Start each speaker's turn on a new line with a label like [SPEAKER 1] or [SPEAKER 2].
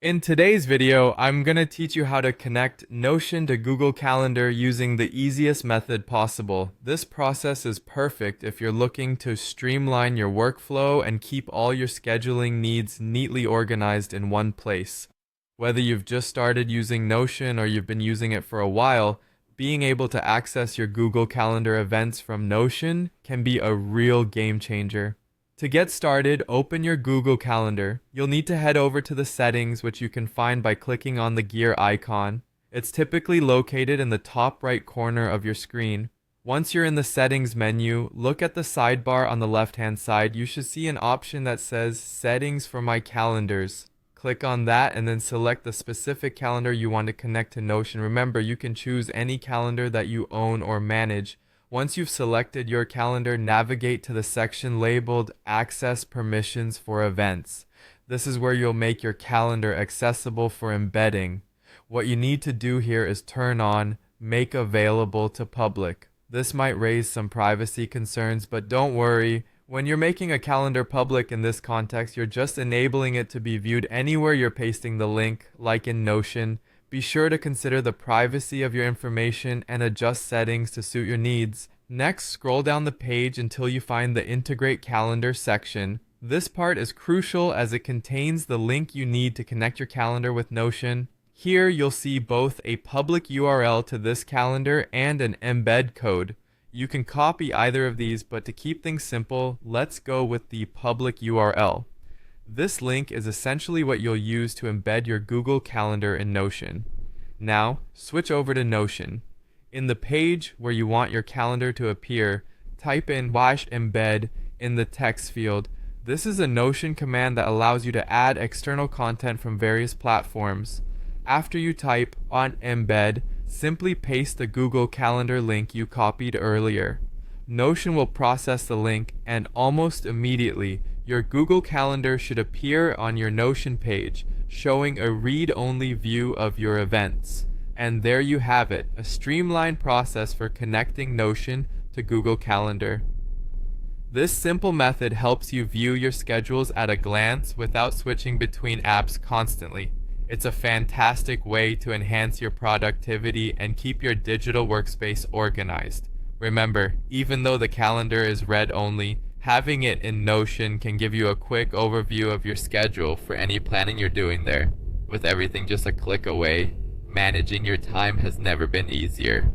[SPEAKER 1] In today's video, I'm going to teach you how to connect Notion to Google Calendar using the easiest method possible. This process is perfect if you're looking to streamline your workflow and keep all your scheduling needs neatly organized in one place. Whether you've just started using Notion or you've been using it for a while, being able to access your Google Calendar events from Notion can be a real game changer. To get started, open your Google Calendar. You'll need to head over to the settings, which you can find by clicking on the gear icon. It's typically located in the top right corner of your screen. Once you're in the settings menu, look at the sidebar on the left-hand side. You should see an option that says Settings for My Calendars. Click on that and then select the specific calendar you want to connect to Notion. Remember, you can choose any calendar that you own or manage. Once you've selected your calendar, navigate to the section labeled Access Permissions for Events. This is where you'll make your calendar accessible for embedding. What you need to do here is turn on Make Available to Public. This might raise some privacy concerns, but don't worry. When you're making a calendar public in this context, you're just enabling it to be viewed anywhere you're pasting the link, like in Notion. Be sure to consider the privacy of your information and adjust settings to suit your needs. Next, scroll down the page until you find the Integrate Calendar section. This part is crucial as it contains the link you need to connect your calendar with Notion. Here, you'll see both a public URL to this calendar and an embed code. You can copy either of these, but to keep things simple, let's go with the public URL. This link is essentially what you'll use to embed your Google Calendar in Notion. Now, switch over to Notion. In the page where you want your calendar to appear, type in /embed in the text field. This is a Notion command that allows you to add external content from various platforms. After you type on embed, simply paste the Google Calendar link you copied earlier. Notion will process the link, and almost immediately, your Google Calendar should appear on your Notion page, showing a read-only view of your events. And there you have it, a streamlined process for connecting Notion to Google Calendar. This simple method helps you view your schedules at a glance without switching between apps constantly. It's a fantastic way to enhance your productivity and keep your digital workspace organized. Remember, even though the calendar is read-only, having it in Notion can give you a quick overview of your schedule for any planning you're doing there. With everything just a click away, managing your time has never been easier.